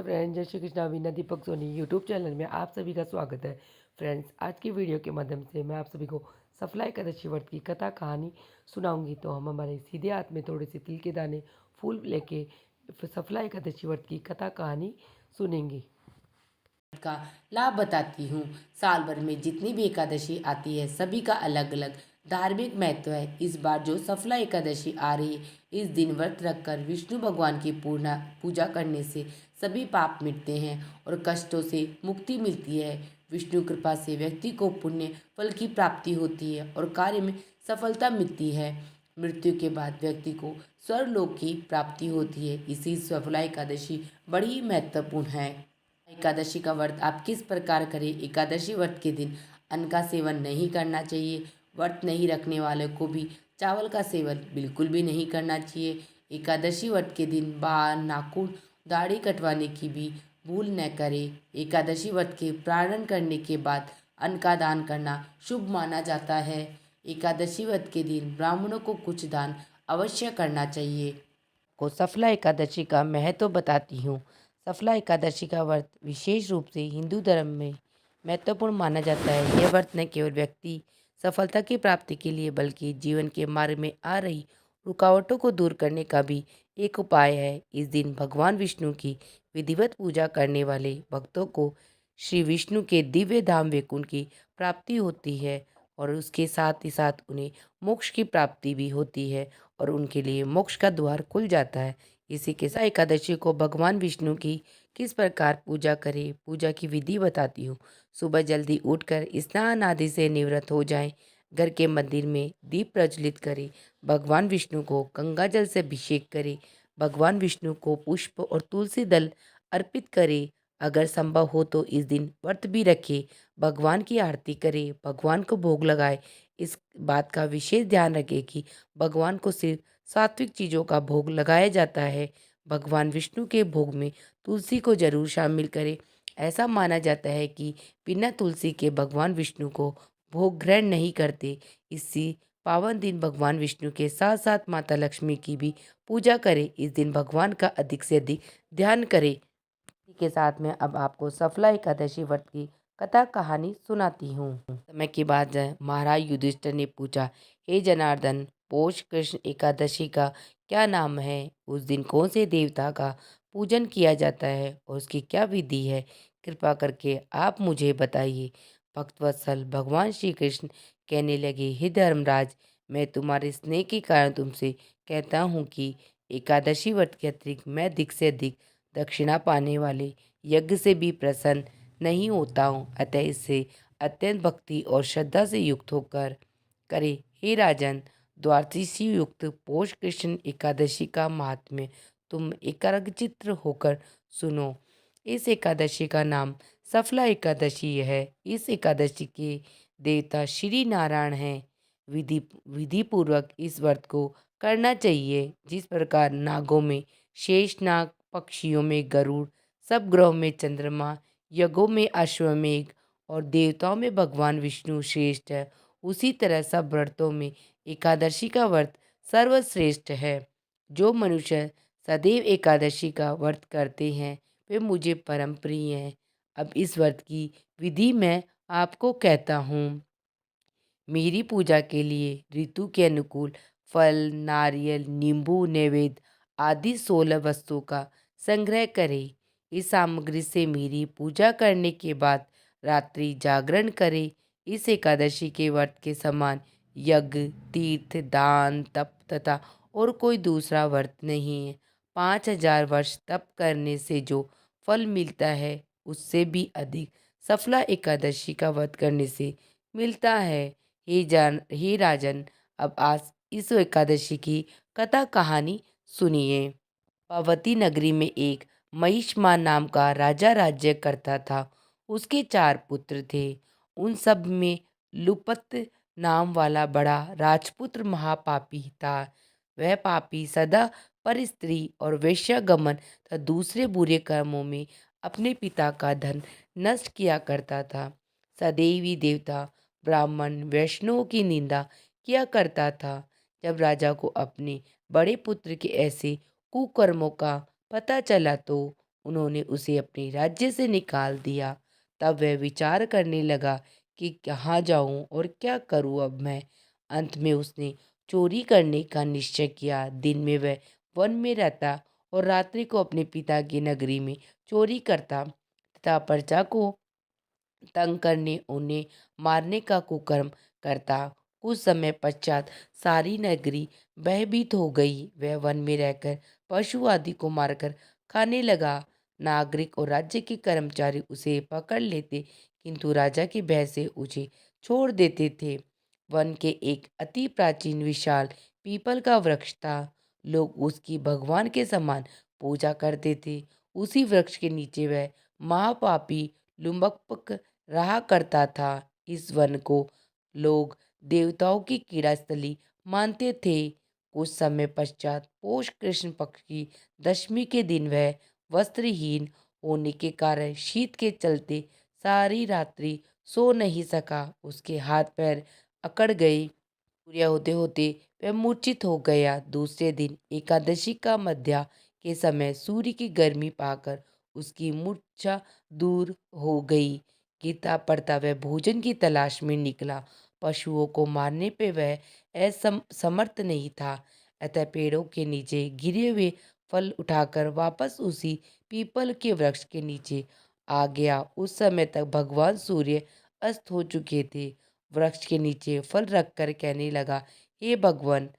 नमस्ते फ्रेंड्स, जय Shri Krishna. Veena Deepak Soni YouTube channel में आप सभी का स्वागत है। फ्रेंड्स, आज की वीडियो के माध्यम से मैं आप सभी को सफला एकादशी व्रत की कथा कहानी सुनाऊंगी। तो हम हमारे सीधे हाथ में थोड़े से तिल के दाने फूल लेके सफला एकादशी व्रत की कथा कहानी सुनेंगे। का लाभ बताती हूँ। साल भर में जितनी भी एकादशी आती है सभी का अलग अलग धार्मिक महत्व है। इस बार जो सफला एकादशी आ रही है, इस दिन व्रत रखकर विष्णु भगवान की पूर्ण पूजा करने से सभी पाप मिटते हैं और कष्टों से मुक्ति मिलती है। विष्णु कृपा से व्यक्ति को पुण्य फल की प्राप्ति होती है और कार्य में सफलता मिलती है। मृत्यु के बाद व्यक्ति को स्वर्गलोक की प्राप्ति होती है। इसी सफला एकादशी बड़ी महत्वपूर्ण है। एकादशी का व्रत आप किस प्रकार करें। एकादशी व्रत के दिन अन्न का सेवन नहीं करना चाहिए। व्रत नहीं रखने वाले को भी चावल का सेवन बिल्कुल भी नहीं करना चाहिए। एकादशी व्रत के दिन बाल, नाखून, दाढ़ी कटवाने की भी भूल न करें। एकादशी व्रत के प्रारंभ करने के बाद अन्न का दान करना शुभ माना जाता है। एकादशी व्रत के दिन ब्राह्मणों को कुछ दान अवश्य करना चाहिए। को सफला एकादशी का महत्व बताती हूँ। सफला एकादशी का व्रत विशेष रूप से हिंदू धर्म में महत्वपूर्ण माना जाता है। यह व्रत न केवल व्यक्ति सफलता की प्राप्ति के लिए बल्कि जीवन के मार्ग में आ रही रुकावटों को दूर करने का भी एक उपाय है। इस दिन भगवान विष्णु की विधिवत पूजा करने वाले भक्तों को श्री विष्णु के दिव्य धाम वैकुंठ की प्राप्ति होती है और उसके साथ ही साथ उन्हें मोक्ष की प्राप्ति भी होती है और उनके लिए मोक्ष का द्वार खुल जाता है। इसी के साथ एकादशी को भगवान विष्णु की किस प्रकार पूजा करें, पूजा की विधि बताती हूँ। सुबह जल्दी उठकर स्नान आदि से निवृत्त हो जाएं। घर के मंदिर में दीप प्रज्वलित करें। भगवान विष्णु को गंगा जल से अभिषेक करें। भगवान विष्णु को पुष्प और तुलसी दल अर्पित करें। अगर संभव हो तो इस दिन व्रत भी रखें। भगवान की आरती करें, भगवान को भोग लगाए। इस बात का विशेष ध्यान रखें कि भगवान को सिर्फ सात्विक चीज़ों का भोग लगाया जाता है। भगवान विष्णु के भोग में तुलसी को जरूर शामिल करें। ऐसा माना जाता है कि बिना तुलसी के भगवान विष्णु को भोग ग्रहण नहीं करते। इसी पावन दिन भगवान विष्णु के साथ साथ माता लक्ष्मी की भी पूजा करें। इस दिन भगवान का अधिक से अधिक ध्यान करें। इसी के साथ में अब आपको सफला एकादशी व्रत की कथा कहानी सुनाती हूँ। समय के बाद महाराज युधिष्ठिर ने पूछा, हे जनार्दन, पौष कृष्ण एकादशी का क्या नाम है? उस दिन कौन से देवता का पूजन किया जाता है और उसकी क्या विधि है? कृपा करके आप मुझे बताइए। भक्तवत्सल भगवान श्री कृष्ण कहने लगे, हे धर्मराज, मैं तुम्हारे स्नेह के कारण तुमसे कहता हूँ कि एकादशी व्रत के अतिरिक्त मैं अधिक से अधिक दक्षिणा पाने वाले यज्ञ से भी प्रसन्न नहीं होता हूँ। अतः इससे अत्यंत भक्ति और श्रद्धा से युक्त होकर करे। हे राजन, द्वादशी युक्त पौष कृष्ण एकादशी का महात्म्य तुम एकाग्रचित्त होकर सुनो। इस एकादशी का नाम सफला एकादशी है। इस एकादशी के देवता श्री नारायण हैं। विधि पूर्वक इस व्रत को करना चाहिए। जिस प्रकार नागों में शेष नाग, पक्षियों में गरुड़, सब ग्रहों में चंद्रमा, यज्ञों में अश्वमेघ और देवताओं में भगवान विष्णु श्रेष्ठ है, उसी तरह सब व्रतों में एकादशी का व्रत सर्वश्रेष्ठ है। जो मनुष्य सदैव एकादशी का व्रत करते हैं वे मुझे परम प्रिय हैं। अब इस व्रत की विधि मैं आपको कहता हूँ। मेरी पूजा के लिए ऋतु के अनुकूल फल, नारियल, नींबू, नैवेद्य आदि 16 वस्तुओं का संग्रह करें। इस सामग्री से मेरी पूजा करने के बाद रात्रि जागरण करें। इस एकादशी के व्रत के समान यज्ञ, तीर्थ, दान, तप तथा और कोई दूसरा व्रत नहीं है। 5000 वर्ष तप करने से जो फल मिलता है उससे भी अधिक सफला एकादशी का व्रत करने से मिलता है। हे राजन, अब आज इस एकादशी की कथा कहानी सुनिए। पार्वती नगरी में एक महिष्मान नाम का राजा राज्य करता था। उसके 4 पुत्र थे। उन सब में लुपत नाम वाला बड़ा राजपुत्र महापापी था। वह पापी सदा पर स्त्री और वेश्यागमन तथा दूसरे बुरे कर्मों में अपने पिता का धन नष्ट किया करता था। सदैव ही देवता, ब्राह्मण, वैष्णवों की निंदा किया करता था। जब राजा को अपने बड़े पुत्र के ऐसे कुकर्मों का पता चला तो उन्होंने उसे अपने राज्य से निकाल दिया। तब वह विचार करने लगा कि कहाँ जाऊँ और क्या करूँ अब मैं। अंत में उसने चोरी करने का निश्चय किया। दिन में वह वन में रहता और रात्रि को अपने पिता की नगरी में चोरी करता तथा प्रजा को तंग करने उन्हें मारने का कुकर्म करता। कुछ समय पश्चात सारी नगरी भयभीत हो गई। वह वन में रहकर पशु आदि को मारकर खाने लगा। नागरिक और राज्य के कर्मचारी उसे पकड़ लेते, किंतु राजा के भय से उसे छोड़ देते थे। वन के एक अति प्राचीन विशाल पीपल का वृक्ष था। लोग उसकी भगवान के समान पूजा करते थे। उसी वृक्ष के नीचे वह महापापी लुम्बक रहा करता था। इस वन को लोग देवताओं की क्रीड़ास्थली मानते थे। कुछ समय पश्चात पौष कृष्ण पक्ष की दशमी के दिन वह वस्त्रहीन होने के कारण शीत के चलते सारी रात्रि सो नहीं सका। उसके हाथ पैर अकड़ गए। सूर्य होते होते वह मूर्छित हो गया। दूसरे दिन एकादशी का मध्या के समय सूर्य की गर्मी पाकर उसकी मूर्छा दूर हो गई। गीता पढ़ता वह भोजन की तलाश में निकला। पशुओं को मारने पे वह समर्थ नहीं था, अतः पेड़ों के नीचे गिरे हुए फल उठाकर वापस उसी पीपल के वृक्ष के नीचे आ गया। उस समय तक भगवान सूर्य अस्त हो चुके थे। वृक्ष के नीचे फल रखकर कहने लगा, हे भगवान,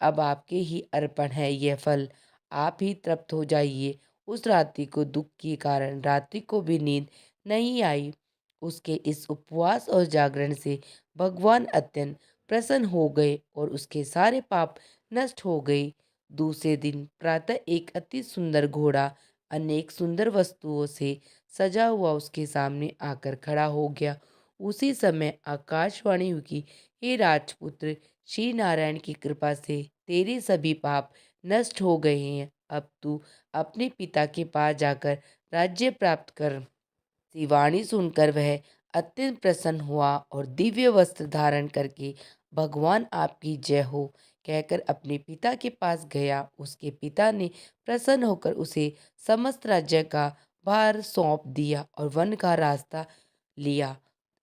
अब आपके ही अर्पण है यह फल, आप ही तृप्त हो जाइए। उस रात्रि को दुख के कारण रात्रि को भी नींद नहीं आई। उसके इस उपवास और जागरण से भगवान अत्यंत प्रसन्न हो गए और उसके सारे पाप नष्ट हो गए। दूसरे दिन प्रातः एक अति सुंदर घोड़ा अनेक सुंदर वस्तुओं से सजा हुआ उसके सामने आकर खड़ा हो गया। उसी समय आकाशवाणी हुई कि हे राजपुत्र, श्री नारायण की कृपा से तेरे सभी पाप नष्ट हो गए हैं। अब तू अपने पिता के पास जाकर राज्य प्राप्त कर। सी वाणी सुनकर वह अत्यंत प्रसन्न हुआ और दिव्य वस्त्र धारण करके भगवान आपकी जय हो कहकर अपने पिता के पास गया। उसके पिता ने प्रसन्न होकर उसे समस्त राज्य का भार सौंप दिया और वन का रास्ता लिया।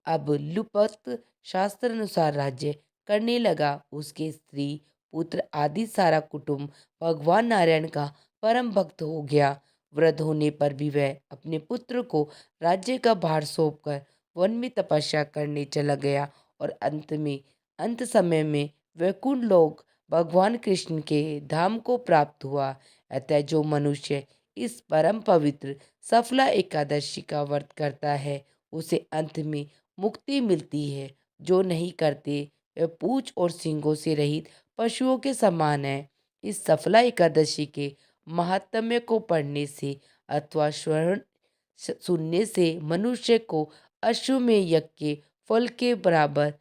अब लुपत शास्त्र अनुसार राज्य करने लगा। उसके स्त्री पुत्र आदि सारा कुटुंब भगवान नारायण का परम भक्त हो गया। वृद्ध होने पर भी वह अपने पुत्र को राज्य का भार सौंपकर वन में तपस्या करने चला गया और अंत समय में वैकुंठ लोक भगवान कृष्ण के धाम को प्राप्त हुआ। अतः जो मनुष्य इस परम पवित्र सफला एकादशी का व्रत करता है उसे अंत में मुक्ति मिलती है। जो नहीं करते वे पूंछ और सींगों से रहित पशुओं के समान है। इस सफला एकादशी के महात्म्य को पढ़ने से अथवा सुनने से मनुष्य को अश्वमेध यज्ञ के फल के बराबर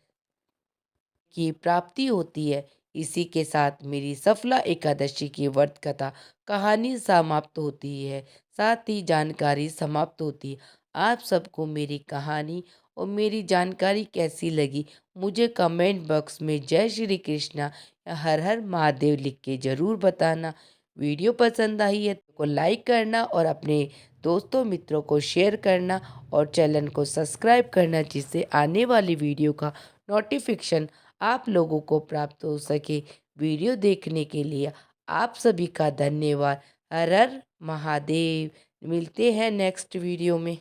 की प्राप्ति होती है। इसी के साथ मेरी सफला एकादशी की व्रत कथा कहानी समाप्त होती है, साथ ही जानकारी समाप्त होती है। आप सबको मेरी कहानी और मेरी जानकारी कैसी लगी मुझे कमेंट बॉक्स में जय श्री कृष्णा या हर हर महादेव लिख के ज़रूर बताना। वीडियो पसंद आई है तो लाइक करना और अपने दोस्तों मित्रों को शेयर करना और चैनल को सब्सक्राइब करना, जिससे आने वाली वीडियो का नोटिफिकेशन आप लोगों को प्राप्त हो सके। वीडियो देखने के लिए आप सभी का धन्यवाद। हर हर महादेव। मिलते हैं नेक्स्ट वीडियो में।